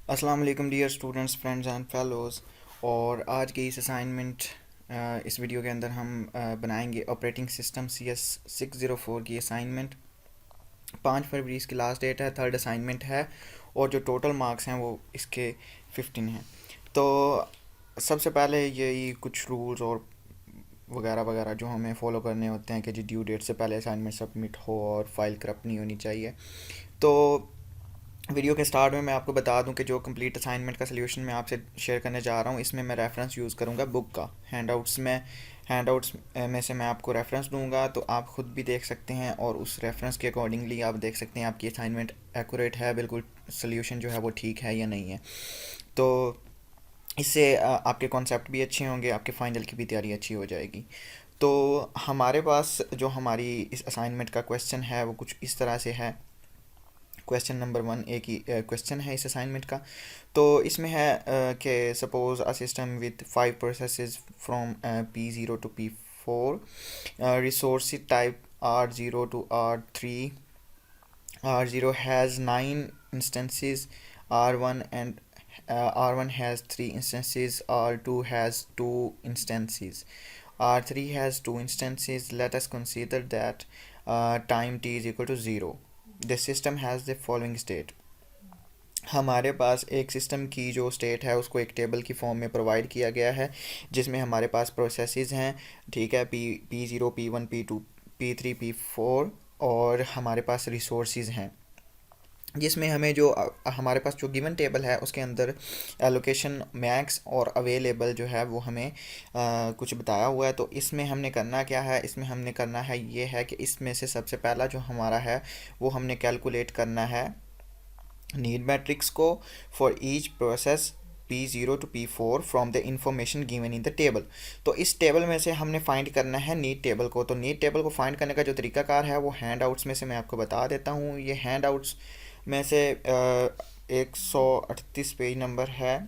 अस्सलाम वालेकुम dear students friends and fellows. और आज के इस असाइनमेंट इस वीडियो के अंदर हम बनाएंगे ऑपरेटिंग सिस्टम CS604 की असाइनमेंट। 5 फरवरी इसकी लास्ट डेट है, थर्ड असाइनमेंट है और जो टोटल मार्क्स हैं वो इसके 15 हैं। तो सबसे पहले यही कुछ रूल्स और वगैरह वगैरह जो हमें फॉलो करने होते हैं कि जी ड्यू डेट से पहले असाइनमेंट सबमिट हो और फाइल करप्ट नहीं होनी चाहिए। तो वीडियो के स्टार्ट में मैं आपको बता दूं कि जो कंप्लीट असाइनमेंट का सलूशन मैं आपसे शेयर करने जा रहा हूं, इसमें मैं रेफरेंस यूज़ करूंगा बुक का। हैंडआउट्स में से मैं आपको रेफरेंस दूंगा, तो आप खुद भी देख सकते हैं और उस रेफरेंस के अकॉर्डिंगली आप देख सकते हैं आपकी असाइनमेंट एक्यूरेट है, बिल्कुल सलूशन जो है वो ठीक है या नहीं है। तो इससे आपके कॉन्सेप्ट भी अच्छे होंगे, आपके फाइनल की भी तैयारी अच्छी हो जाएगी। तो हमारे पास जो हमारी इस असाइनमेंट का क्वेश्चन है वो कुछ इस तरह से है। क्वेश्चन नंबर 1 एक ही क्वेश्चन है इस असाइनमेंट का। तो इसमें है कि suppose a system with 5 processes from P0 to P4, resource type R0 to R3, R0 has 9 instances, R1 and R1 has 3 instances, R2 has 2 instances, R3 has 2 instances. Let us consider that time t is equal to 0. The system has the following state. हमारे पास एक system की जो state है उसको एक table की form में provide किया गया है, जिसमें हमारे पास प्रोसेसेस हैं, ठीक है, P0 P1 P2 P3 P4, और हमारे पास रिसोर्सेज हैं जिसमें हमें जो हमारे पास जो गिवन टेबल है उसके अंदर एलोकेशन मैक्स और अवेलेबल जो है वो हमें कुछ बताया हुआ है। तो इसमें हमने करना क्या है, इसमें हमने करना है ये है कि इसमें से सबसे पहला जो हमारा है वो हमने कैलकुलेट करना है नीड मैट्रिक्स को for each process P0 to P4 from the information given in the table. तो इस टेबल में से हमने फाइंड करना है नीड टेबल को। तो नीड टेबल को फाइंड करने का जो तरीकाकार है वो हैंड आउट्स में से मैं आपको बता देता हूँ। ये हैंड आउट्स में से 138 पेज नंबर है,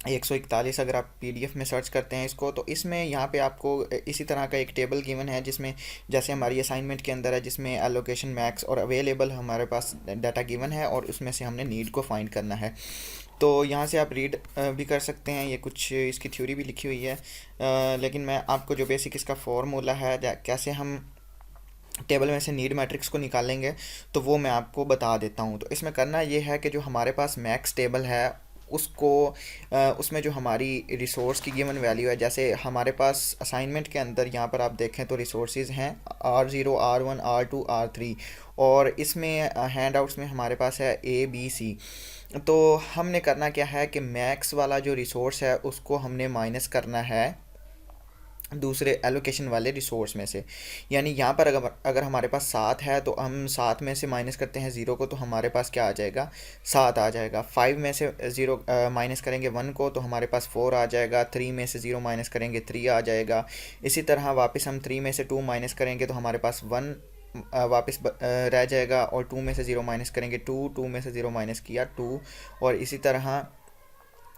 141 अगर आप PDF में सर्च करते हैं इसको, तो इसमें यहाँ पे आपको इसी तरह का एक टेबल गिवन है जिसमें जैसे हमारी असाइनमेंट के अंदर है, जिसमें एलोकेशन मैक्स और अवेलेबल हमारे पास डाटा गिवन है और उसमें से हमने नीड को फाइंड करना है। तो यहाँ से आप रीड भी कर सकते हैं, ये कुछ इसकी थ्योरी भी लिखी हुई है, लेकिन मैं आपको जो बेसिक इसका फॉर्मूला है कैसे हम टेबल में से नीड मैट्रिक्स को निकालेंगे तो वो मैं आपको बता देता हूँ। तो इसमें करना ये है कि जो हमारे पास मैक्स टेबल है उसको उसमें जो हमारी रिसोर्स की गिवन वैल्यू है, जैसे हमारे पास असाइनमेंट के अंदर यहाँ पर आप देखें तो रिसोर्सेज हैं R0 R1 R2 R3, और इसमें हैंड आउट्स में हमारे पास है A B C। तो हमने करना क्या है कि मैक्स वाला जो रिसोर्स है उसको हमने माइनस करना है दूसरे एलोकेशन वाले रिसोर्स में से। यानी यहाँ पर अगर हमारे पास 7 है तो हम 7 में से माइनस करते हैं 0 को, तो हमारे पास क्या आ जाएगा, 7 आ जाएगा। 5 में से 0 माइनस करेंगे 1 को तो हमारे पास 4 आ जाएगा। 3 में से 0 माइनस करेंगे 3 आ जाएगा। इसी तरह वापस हम 3 में से 2 माइनस करेंगे तो हमारे पास 1 वापस रह जाएगा, और 2 में से 0 माइनस करेंगे 2 में से 0 माइनस किया 2, और इसी तरह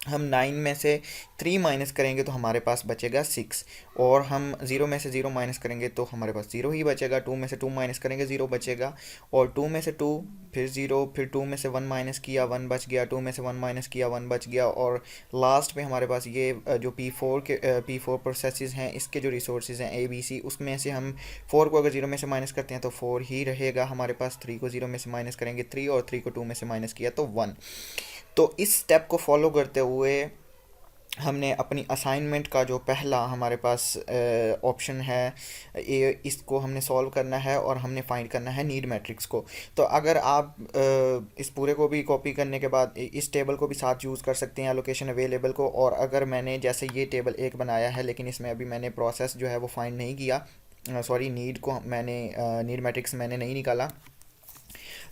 हम 9 में से 3 माइनस करेंगे तो हमारे पास बचेगा 6, और हम 0 में से 0 माइनस करेंगे तो हमारे पास 0 ही बचेगा। 2 में से 2 माइनस करेंगे 0 बचेगा, और 2 में से 2 फिर 0, फिर 2 में से 1 माइनस किया 1 बच गया, 2 में से 1 माइनस किया 1 बच गया, और लास्ट में हमारे पास ये जो P4 प्रोसेसेस हैं इसके जो रिसोर्सेज हैं ABC, उसमें से हम 4 को अगर 0 में से माइनस करते हैं तो 4 ही रहेगा हमारे पास। 3 को 0 में से माइनस करेंगे 3, और 3 को 2 में से माइनस किया तो 1। तो इस स्टेप को फॉलो करते हुए हमने अपनी असाइनमेंट का जो पहला हमारे पास ऑप्शन है ये, इसको हमने सॉल्व करना है और हमने फाइंड करना है नीड मैट्रिक्स को। तो अगर आप इस पूरे को भी कॉपी करने के बाद इस टेबल को भी साथ यूज़ कर सकते हैं एलोकेशन अवेलेबल को। और अगर मैंने जैसे ये टेबल एक बनाया है लेकिन इसमें अभी मैंने प्रोसेस जो है वो फाइंड नहीं किया, सॉरी नीड को मैंने नीड मैट्रिक्स मैंने नहीं निकाला,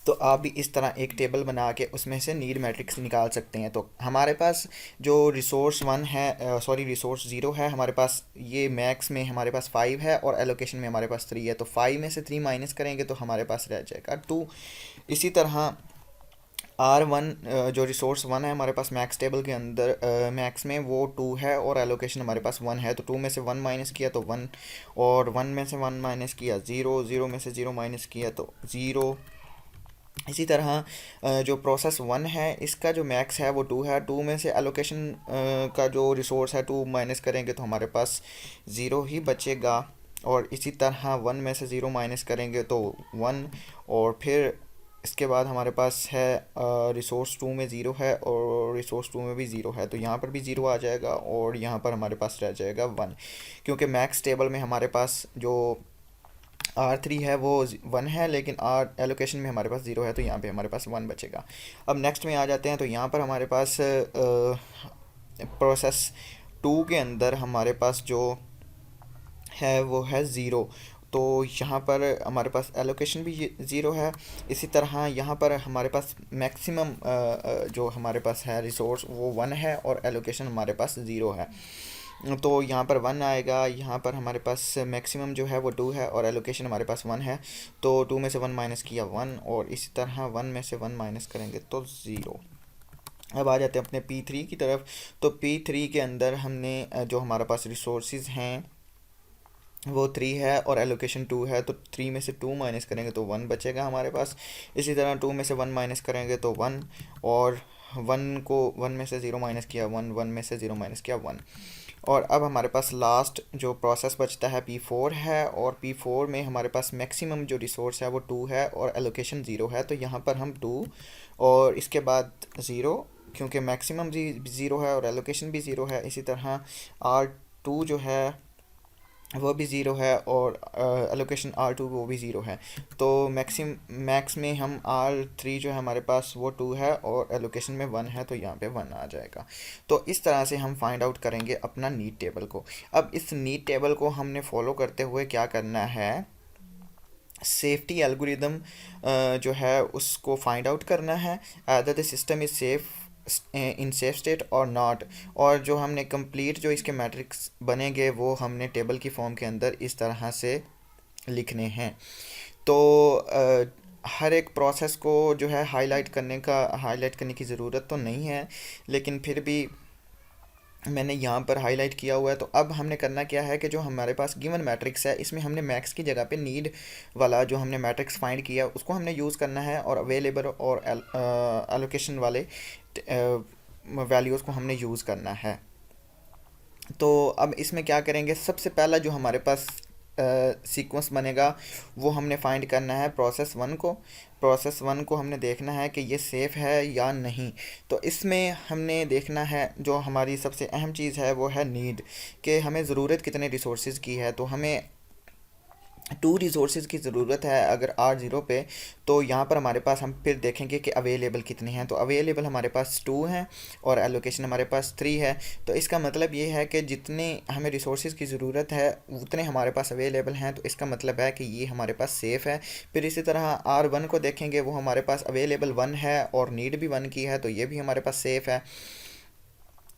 तो आप भी इस तरह एक टेबल बना के उसमें से नीड मैट्रिक्स निकाल सकते हैं। तो हमारे पास जो रिसोर्स 1 है, सॉरी रिसोर्स 0 है हमारे पास, ये मैक्स में हमारे पास 5 है और एलोकेशन में हमारे पास 3 है। तो 5 में से 3 माइनस करेंगे तो हमारे पास रह जाएगा 2। इसी तरह R1 जो रिसोर्स 1 है हमारे पास मैक्स टेबल के अंदर मैक्स में वो 2 है और एलोकेशन हमारे पास 1 है। तो 2 में से 1 माइनस किया तो 1, और 1 में से 1 माइनस किया 0, 0 में से 0 माइनस किया तो 0, इसी तरह जो प्रोसेस वन है इसका जो मैक्स है वो टू है। टू में से एलोकेशन का जो रिसोर्स है टू माइनस करेंगे तो हमारे पास ज़ीरो ही बचेगा। और इसी तरह वन में से ज़ीरो माइनस करेंगे तो वन। और फिर इसके बाद हमारे पास है रिसोर्स टू में ज़ीरो है और रिसोर्स टू में भी ज़ीरो है, तो यहाँ पर भी ज़ीरो आ जाएगा और यहाँ पर हमारे पास रह जाएगा वन। क्योंकि मैक्स टेबल में हमारे पास जो R3 है वो वन है, लेकिन आर एलोकेशन में हमारे पास ज़ीरो है, तो यहाँ पे हमारे पास वन बचेगा। अब नेक्स्ट में आ जाते हैं, तो यहाँ पर हमारे पास प्रोसेस टू के अंदर हमारे पास जो है वो है ज़ीरो। तो यहाँ पर हमारे पास एलोकेशन भी ज़ीरो है। इसी तरह यहाँ पर हमारे पास मैक्सिमम जो हमारे पास है रिसोर्स वो वन है और एलोकेशन हमारे पास ज़ीरो है। तो यहाँ पर वन आएगा। यहाँ पर हमारे पास मैक्सिमम जो है वो टू है और एलोकेशन हमारे पास वन है, तो टू में से वन माइनस किया वन, और इसी तरह वन में से वन माइनस करेंगे तो ज़ीरो। अब आ जाते हैं अपने P3 की तरफ। तो P3 के अंदर हमने जो हमारे पास रिसोर्सेज हैं वो थ्री है और एलोकेशन टू है, तो थ्री में से टू माइनस करेंगे तो वन बचेगा हमारे पास। इसी तरह टू में से वन माइनस करेंगे तो वन, और वन में से ज़ीरो माइनस किया वन, वन में से ज़ीरो माइनस किया वन। और अब हमारे पास लास्ट जो प्रोसेस बचता है P4 है, और P4 में हमारे पास मैक्सिमम जो रिसोर्स है वो टू है और एलोकेशन ज़ीरो है, तो यहाँ पर हम टू और इसके बाद ज़ीरो, क्योंकि मैक्सिमम ज़ीरो है और एलोकेशन भी ज़ीरो है। इसी तरह R2 जो है वो भी ज़ीरो है और एलोकेशन R2 वो भी ज़ीरो है। तो मैक्स में हम R3 जो है हमारे पास वो टू है और एलोकेशन में वन है, तो यहाँ पे वन आ जाएगा। तो इस तरह से हम फाइंड आउट करेंगे अपना नीड टेबल को। अब इस नीड टेबल को हमने फॉलो करते हुए क्या करना है, सेफ्टी एल्गोरिदम जो है उसको फाइंड आउट करना है, other the system is safe in safe state और नॉट। और जो हमने कंप्लीट जो इसके मैट्रिक्स बनेंगे वो हमने टेबल की फॉर्म के अंदर इस तरह से लिखने हैं। तो हर एक प्रोसेस को जो है हाईलाइट करने की ज़रूरत तो नहीं है, लेकिन फिर भी मैंने यहाँ पर हाईलाइट किया हुआ है। तो अब हमने करना क्या है कि जो हमारे पास गिवन मैट्रिक्स है इसमें हमने मैक्स की जगह पे नीड वाला जो हमने मैट्रिक्स फाइंड किया उसको हमने यूज़ करना है, और अवेलेबल और एलोकेशन वाले वैल्यूज़ को हमने यूज़ करना है। तो अब इसमें क्या करेंगे, सबसे पहला जो हमारे पास सीक्वेंस बनेगा वो हमने फाइंड करना है प्रोसेस वन को हमने देखना है कि ये सेफ़ है या नहीं। तो इसमें हमने देखना है, जो हमारी सबसे अहम चीज़ है वो है नीड, कि हमें ज़रूरत कितने रिसोर्सेज की है। तो हमें टू रिसोर्सेज की ज़रूरत है अगर R0 पे, तो यहाँ पर हमारे पास हम फिर देखेंगे कि अवेलेबल कितने हैं। तो अवेलेबल हमारे पास टू हैं और एलोकेशन हमारे पास थ्री है। तो इसका मतलब ये है कि जितने हमें रिसोर्सेज की ज़रूरत है उतने हमारे पास अवेलेबल हैं, तो इसका मतलब है कि ये हमारे पास सेफ़ है। फिर इसी तरह R1 को देखेंगे, वो हमारे पास अवेलेबल वन है और नीड भी वन की है, तो ये भी हमारे पास सेफ़ है,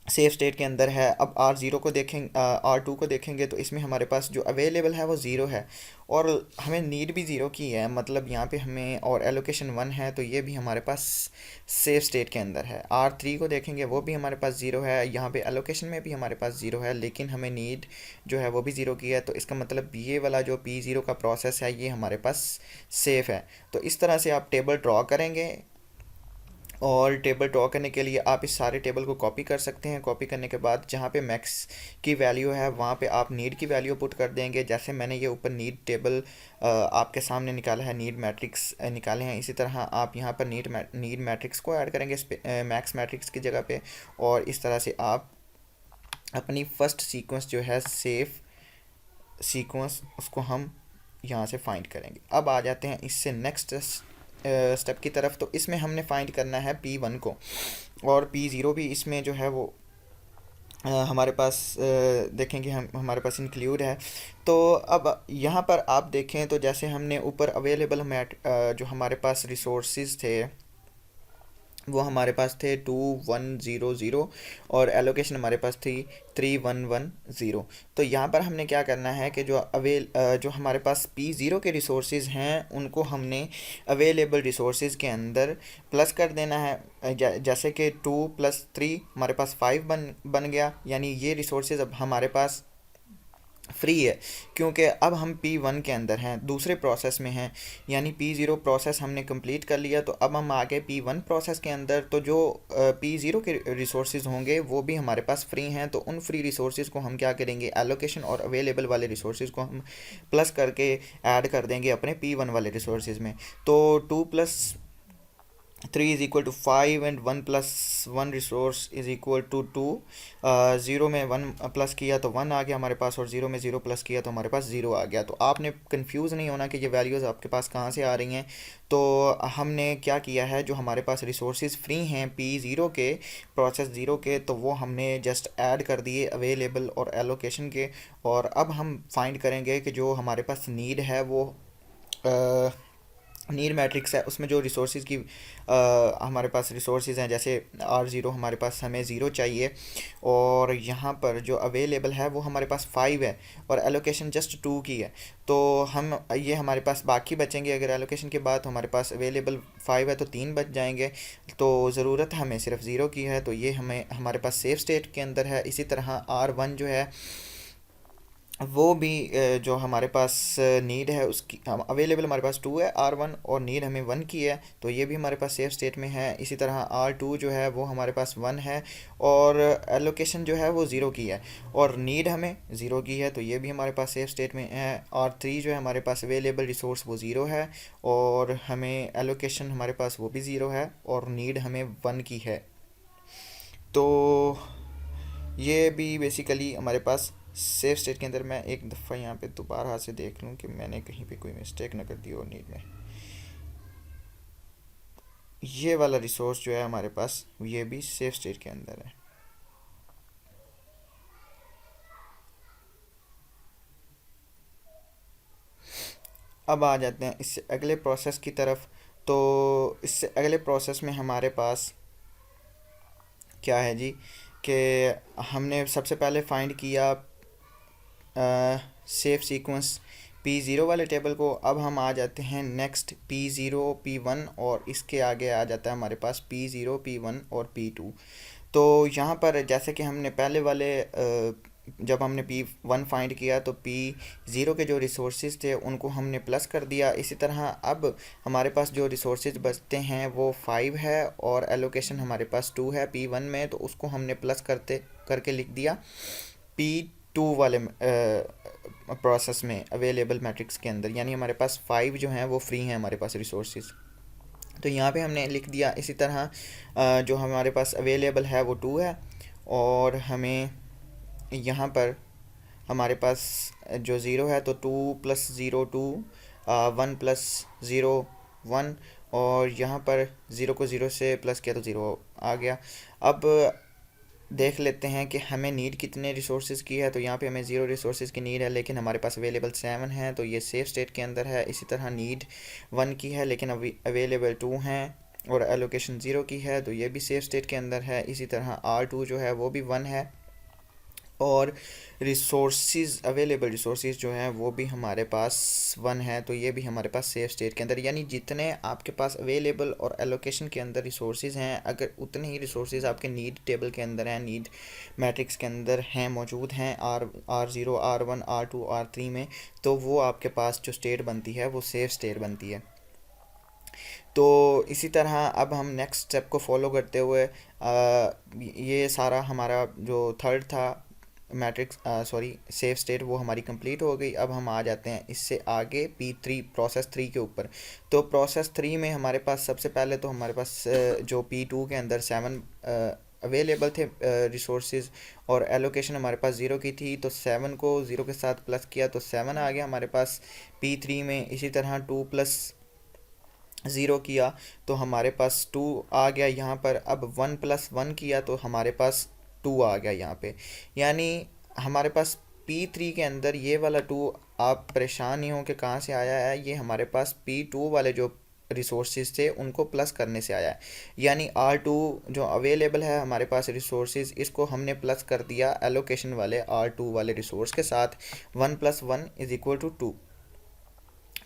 सेफ स्टेट के अंदर है। अब R0 को देखेंगे, R2 को देखेंगे, तो इसमें हमारे पास जो अवेलेबल है वो ज़ीरो है और हमें नीड भी ज़ीरो की है, मतलब यहाँ पे हमें, और एलोकेशन वन है, तो ये भी हमारे पास सेफ स्टेट के अंदर है। R3 को देखेंगे, वो भी हमारे पास ज़ीरो है, यहाँ पे एलोकेशन में भी हमारे पास ज़ीरो है, लेकिन हमें नीड जो है वो भी ज़ीरो की है, तो इसका मतलब ये वाला जो P0 का प्रोसेस है ये हमारे पास सेफ़ है। तो इस तरह से आप टेबल ड्रॉ करेंगे, और टेबल ड्रॉ करने के लिए आप इस सारे टेबल को कॉपी कर सकते हैं। कॉपी करने के बाद जहाँ पे मैक्स की वैल्यू है वहाँ पे आप नीड की वैल्यू पुट कर देंगे। जैसे मैंने ये ऊपर नीड टेबल आपके सामने निकाला है, नीड मैट्रिक्स निकाले हैं, इसी तरह आप यहाँ पर नीड मैट्रिक्स को ऐड करेंगे मैक्स मैट्रिक्स की जगह पे, और इस तरह से आप अपनी फर्स्ट सीक्वेंस जो है सेफ सीक्वेंस उसको हम यहाँ से फाइंड करेंगे। अब आ जाते हैं इससे नेक्स्ट स्टेप की तरफ। तो इसमें हमने फाइंड करना है P1 को, और P0 भी इसमें जो है वो हमारे पास देखेंगे हम हमारे पास इंक्लूड है। तो अब यहाँ पर आप देखें तो जैसे हमने ऊपर अवेलेबल जो हमारे पास रिसोर्सेज थे वो हमारे पास थे 2100 और एलोकेशन हमारे पास थी 3110। तो यहाँ पर हमने क्या करना है कि जो हमारे पास P0 के रिसोर्सेज हैं उनको हमने अवेलेबल रिसोर्सेज के अंदर प्लस कर देना है। जैसे कि 2 + 3 हमारे पास 5 बन गया, यानी ये रिसोर्सेज अब हमारे पास फ्री है, क्योंकि अब हम P1 के अंदर हैं, दूसरे प्रोसेस में हैं। यानी P0 प्रोसेस हमने कंप्लीट कर लिया, तो अब हम आ गए P1 प्रोसेस के अंदर। तो जो P0 के रिसोर्सेज होंगे वो भी हमारे पास फ्री हैं, तो उन फ्री रिसोर्सेज को हम क्या करेंगे, एलोकेशन और अवेलेबल वाले रिसोर्सेज को हम प्लस करके ऐड कर देंगे अपने P1 वाले रिसोर्सेज में। तो 2 + 3 is equal to 5 and 1 + 1 resource is equal to 2। Zero में 1 प्लस किया तो 1 आ गया हमारे पास, और ज़ीरो में 0 प्लस किया तो हमारे पास 0 आ गया। तो आपने कंफ्यूज नहीं होना कि ये वैल्यूज़ आपके पास कहाँ से आ रही हैं। तो हमने क्या किया है, जो हमारे पास रिसोर्सेज फ्री हैं P0 के, प्रोसेस ज़ीरो के, तो वो हमने जस्ट ऐड कर दिए अवेलेबल और एलोकेशन के। और अब हम फाइंड करेंगे कि जो हमारे पास नीड है वो नीड मैट्रिक्स है, उसमें जो रिसोर्सेज की हमारे पास रिसोर्सेज हैं, जैसे R0 हमारे पास हमें ज़ीरो चाहिए, और यहाँ पर जो अवेलेबल है वो हमारे पास 5 है, और एलोकेशन जस्ट 2 की है। तो हम ये हमारे पास बाकी बचेंगे, अगर एलोकेशन के बाद हमारे पास अवेलेबल 5 है तो 3 बच जाएंगे। तो ज़रूरत हमें सिर्फ ज़ीरो की है, तो ये हमें हमारे पास सेफ स्टेट के अंदर है। इसी तरह R1 जो है वो भी जो हमारे पास नीड है उसकी, अवेलेबल हमारे पास 2 है R1, और नीड हमें 1 की है, तो ये भी हमारे पास सेफ स्टेट में है। इसी तरह R2 जो है वो हमारे पास 1 है, और एलोकेशन जो है वो ज़ीरो की है, और नीड हमें ज़ीरो की है, तो ये भी हमारे पास सेफ स्टेट में है। R3 जो है हमारे पास अवेलेबल रिसोर्स वो ज़ीरो है, और हमें एलोकेशन हमारे पास वो भी ज़ीरो है, और नीड हमें 1 की है। तो ये भी बेसिकली हमारे पास सेफ स्टेट के अंदर। मैं एक दफ़ा यहाँ पे दोबारा से देख लूँ कि मैंने कहीं पे कोई मिस्टेक ना कर दी हो नीड में। ये वाला रिसोर्स जो है हमारे पास, ये भी सेफ स्टेट के अंदर है। अब आ जाते हैं इससे अगले प्रोसेस की तरफ। तो इससे अगले प्रोसेस में हमारे पास क्या है जी, कि हमने सबसे पहले फाइंड किया सेफ सीक्वेंस P0 वाले टेबल को। अब हम आ जाते हैं नेक्स्ट P0 P1, और इसके आगे आ जाता है हमारे पास P0 P1 और P2। तो यहाँ पर जैसे कि हमने पहले वाले जब हमने P1 फाइंड किया तो P0 के जो रिसोर्सेज थे उनको हमने प्लस कर दिया। इसी तरह अब हमारे पास जो रिसोर्सेज बचते हैं वो 5 है, और एलोकेशन हमारे पास 2 है P1 में, तो उसको हमने प्लस करके लिख दिया P2 वाले प्रोसेस में अवेलेबल मैट्रिक्स के अंदर। यानी हमारे पास 5 जो हैं वो फ्री हैं हमारे पास रिसोर्सेज, तो यहाँ पे हमने लिख दिया। इसी तरह जो हमारे पास अवेलेबल है वो 2 है, और हमें यहाँ पर हमारे पास जो ज़ीरो है, तो 2 + 0 2, 1 + 0 1, और यहाँ पर ज़ीरो को ज़ीरो से प्लस किया तो ज़ीरो आ गया। अब देख लेते हैं कि हमें नीड कितने रिसोर्सेज की है। तो यहाँ पे हमें ज़ीरो रिसोर्सेज की नीड है, लेकिन हमारे पास अवेलेबल 7 हैं, तो ये सेफ स्टेट के अंदर है। इसी तरह नीड 1 की है, लेकिन अभी अवेलेबल 2 हैं, और एलोकेशन 0 की है, तो ये भी सेफ स्टेट के अंदर है। इसी तरह R2 जो है वो भी 1 है, और रिसोर्सेज अवेलेबल रिसोर्सेज जो हैं वो भी हमारे पास 1 है, तो ये भी हमारे पास सेफ स्टेट के अंदर। यानी जितने आपके पास अवेलेबल और एलोकेशन के अंदर रिसोर्सेज हैं, अगर उतने ही रिसोर्सेज आपके नीड टेबल के अंदर हैं, नीड मैट्रिक्स के अंदर हैं, मौजूद हैं R0 R1 R2 R3 में, तो वो आपके पास जो स्टेट बनती है वो सेफ स्टेट बनती है। तो इसी तरह अब हम नेक्स्ट स्टेप को फॉलो करते हुए ये सारा हमारा जो थर्ड था मैट्रिक्स, सॉरी सेफ स्टेट, वो हमारी कंप्लीट हो गई। अब हम आ जाते हैं इससे आगे P3 प्रोसेस 3 के ऊपर। तो प्रोसेस 3 में हमारे पास सबसे पहले तो हमारे पास जो P2 के अंदर 7 अवेलेबल थे रिसोर्सेज, और एलोकेशन हमारे पास 0 की थी, तो 7 को 0 के साथ प्लस किया तो 7 आ गया हमारे पास P3 में। इसी तरह 2 + 0 किया तो हमारे पास 2 आ गया यहाँ पर। अब 1 + 1 किया तो हमारे पास 2 आ गया यहाँ पे। यानी हमारे पास P3 के अंदर ये वाला 2, आप परेशान नहीं हो कि कहाँ से आया है, ये हमारे पास P2 वाले जो रिसोर्सेज थे उनको प्लस करने से आया है। यानी R2 जो अवेलेबल है हमारे पास रिसोर्सेज, इसको हमने प्लस कर दिया एलोकेशन वाले R2 वाले रिसोर्स के साथ। 1 + 1 = 2।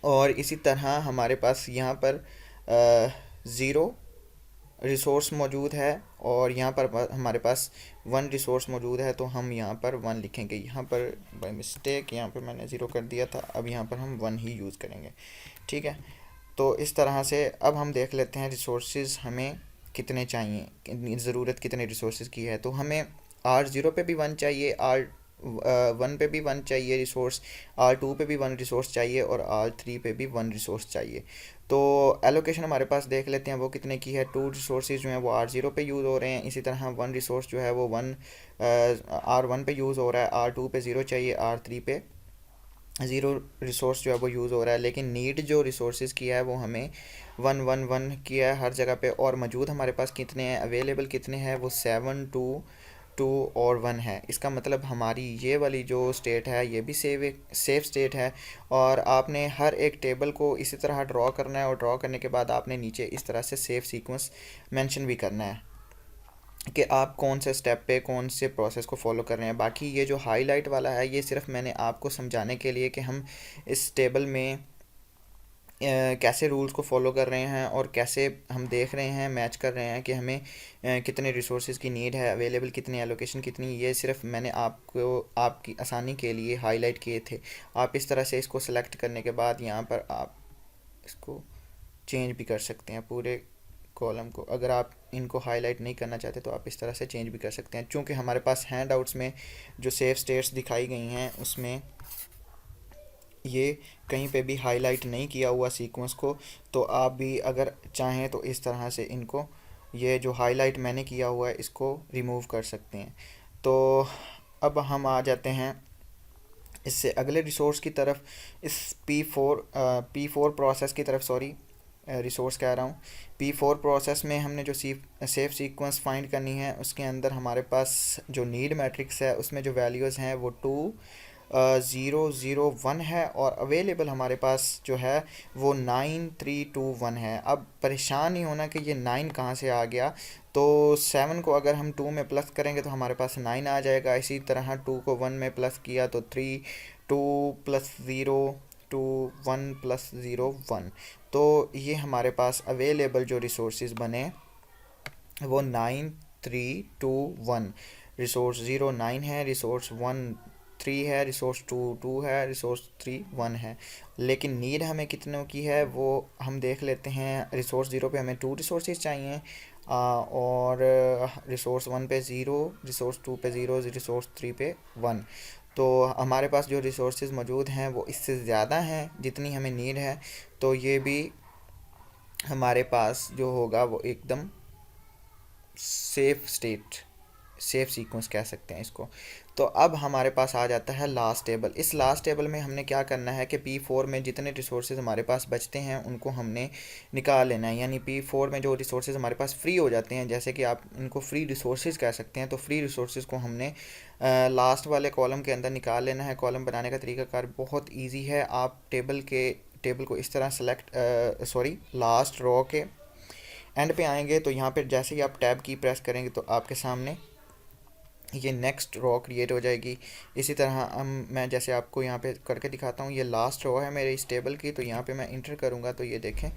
और इसी तरह हमारे पास यहाँ पर ज़ीरो रिसोर्स मौजूद है और यहाँ पर हमारे पास वन रिसोर्स मौजूद है, तो हम यहाँ पर वन लिखेंगे। यहाँ पर बाय मिस्टेक यहाँ पर मैंने ज़ीरो कर दिया था, अब यहाँ पर हम वन ही यूज़ करेंगे। ठीक है, तो इस तरह से अब हम देख लेते हैं रिसोर्सेज हमें कितने चाहिए, ज़रूरत कितने रिसोर्सेज की है। तो हमें R0 पे भी वन चाहिए, R1 पे भी वन चाहिए रिसोर्स, R2 पे भी वन रिसोर्स चाहिए और R3 पे भी वन रिसोर्स चाहिए। तो एलोकेशन हमारे पास देख लेते हैं वो कितने की है। टू रिसोर्सेज जो हैं वो R0 पे यूज़ हो रहे हैं, इसी तरह वन रिसोर्स जो है वो R1 पे यूज़ हो रहा है, R2 पे ज़ीरो चाहिए, R3 पे ज़ीरो रिसोर्स जो है वो यूज़ हो रहा है। लेकिन नीड जो रिसोर्सेज की है वो हमें वन वन वन किया है हर जगह पे, और मौजूद हमारे पास कितने हैं, अवेलेबल कितने हैं, वो 7 2 2 और वन है। इसका मतलब हमारी ये वाली जो स्टेट है ये भी सेफ स्टेट है। और आपने हर एक टेबल को इसी तरह ड्रॉ करना है, और ड्रॉ करने के बाद आपने नीचे इस तरह से सेफ सीक्वेंस मेंशन भी करना है कि आप कौन से स्टेप पे कौन से प्रोसेस को फॉलो कर रहे हैं। बाकी ये जो हाईलाइट वाला है ये सिर्फ मैंने आपको समझाने के लिए कि हम इस टेबल में कैसे रूल्स को फॉलो कर रहे हैं और कैसे हम देख रहे हैं, मैच कर रहे हैं कि हमें कितने रिसोर्सेज की नीड है, अवेलेबल कितनी, एलोकेशन कितनी। ये सिर्फ मैंने आपको आपकी आसानी के लिए हाईलाइट किए थे। आप इस तरह से इसको सेलेक्ट करने के बाद यहाँ पर आप इसको चेंज भी कर सकते हैं पूरे कॉलम को। अगर आप इनको हाईलाइट नहीं करना चाहते तो आप इस तरह से चेंज भी कर सकते हैं। चूँकि हमारे पास हैंड आउट्स में जो सेफ स्टेट्स दिखाई गई हैं उसमें ये कहीं पे भी हाईलाइट नहीं किया हुआ सीक्वेंस को, तो आप भी अगर चाहें तो इस तरह से इनको, ये जो हाईलाइट मैंने किया हुआ है इसको रिमूव कर सकते हैं। तो अब हम आ जाते हैं इससे अगले रिसोर्स की तरफ, इस P4 प्रोसेस की तरफ, सॉरी रिसोर्स कह रहा हूँ। P4 प्रोसेस में हमने जो सेफ सीक्वेंस फाइंड करनी है उसके अंदर हमारे पास जो नीड मैट्रिक्स है उसमें जो वैल्यूज़ हैं वो 2 0 0 1 है, और अवेलेबल हमारे पास जो है वो 9 3 2 1 है। अब परेशान नहीं होना कि ये 9 कहाँ से आ गया। तो 7 को अगर हम 2 में प्लस करेंगे तो हमारे पास 9 आ जाएगा। इसी तरह 2 को 1 में प्लस किया तो 3, 2 प्लस ज़ीरो 2, 1 प्लस ज़ीरो 1। तो ये हमारे पास अवेलेबल जो रिसोर्सेज बने वो 9 3 2 1। रिसोर्स ज़ीरो 9 है, रिसोर्स 1 3 है, रिसोर्स 2 2 है, रिसोर्स 3 1 है। लेकिन नीड हमें कितनों की है वो हम देख लेते हैं। रिसोर्स ज़ीरो पे हमें 2 रिसोर्सेज चाहिए, और रिसोर्स 1 पे ज़ीरो, रिसोर्स 2 पे ज़ीरो, रिसोर्स 3 पे 1। तो हमारे पास जो रिसोर्सेज मौजूद हैं वो इससे ज़्यादा हैं जितनी हमें नीड है। तो ये भी हमारे पास जो होगा वो एकदम सेफ स्टेट, सेफ सीक्वेंस कह सकते हैं इसको। तो अब हमारे पास आ जाता है लास्ट टेबल। इस लास्ट टेबल में हमने क्या करना है कि P4 में जितने रिसोर्सेज हमारे पास बचते हैं उनको हमने निकाल लेना है। यानी P4 में जो रिसोर्सेज हमारे पास फ्री हो जाते हैं, जैसे कि आप इनको फ्री रिसोर्सेज कह सकते हैं, तो फ्री रिसोर्सेज को हमने लास्ट वाले कॉलम के अंदर निकाल लेना है। कॉलम बनाने का तरीकाकार बहुत ईजी है। आप टेबल को इस तरह सेलेक्ट, सॉरी, लास्ट रो के एंड पे आएंगे तो यहाँ पे जैसे ही आप टैब की प्रेस करेंगे तो आपके सामने ये नेक्स्ट रो क्रिएट हो जाएगी। इसी तरह मैं जैसे आपको यहाँ पे करके दिखाता हूँ, ये लास्ट रो है मेरे इस टेबल की, तो यहाँ पे मैं इंटर करूँगा तो ये देखें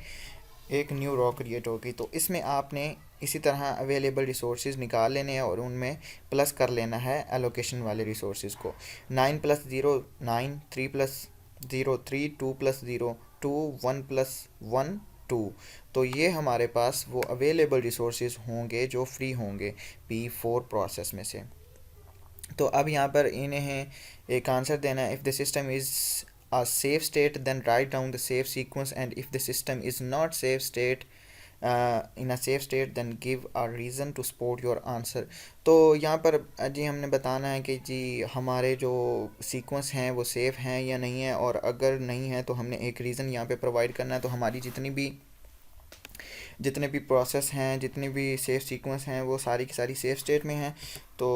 एक न्यू रो क्रिएट होगी। तो इसमें आपने इसी तरह अवेलेबल रिसोर्सेज निकाल लेने हैं और उनमें प्लस कर लेना है एलोकेशन वाले रिसोर्सेज को। 9 plus zero 9, 3 plus zero 3, 2 plus zero 2, 1 plus 1 2। तो ये हमारे पास वो अवेलेबल रिसोर्सेज होंगे जो फ्री होंगे P4 प्रोसेस में से। तो अब यहाँ पर इन्हें एक आंसर देना है। If the system is a safe state then write down the safe sequence, and if the system is not safe state in a safe state then give a reason to support your answer। तो यहाँ पर जी हमने बताना है कि जी हमारे जो sequence हैं वो सेफ़ हैं या नहीं है, और अगर नहीं है तो हमने एक रीज़न यहाँ पे प्रोवाइड करना है। तो हमारी जितने भी प्रोसेस हैं, जितने भी सेफ सीक्वेंस हैं वो सारी की सारी सेफ स्टेट में हैं। तो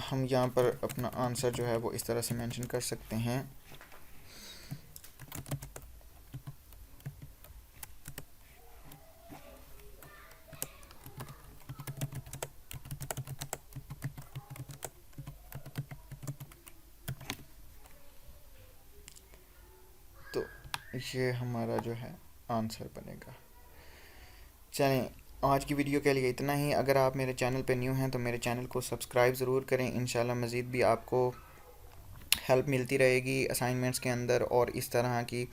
हम यहाँ पर अपना आंसर जो है वो इस तरह से मेंशन कर सकते हैं। तो ये हमारा जो है आंसर बनेगा। चलें आज की वीडियो के लिए इतना ही। अगर आप मेरे चैनल पे न्यू हैं तो मेरे चैनल को सब्सक्राइब ज़रूर करें। इंशाल्लाह मज़ीद भी आपको हेल्प मिलती रहेगी असाइनमेंट्स के अंदर और इस तरह की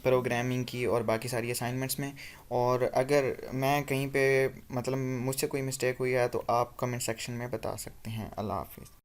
प्रोग्रामिंग की और बाकी सारी असाइनमेंट्स में। और अगर मैं कहीं पे मतलब मुझसे कोई मिस्टेक हुई है तो आप कमेंट सेक्शन में बता सकते हैं। अल्लाह हाफिज़।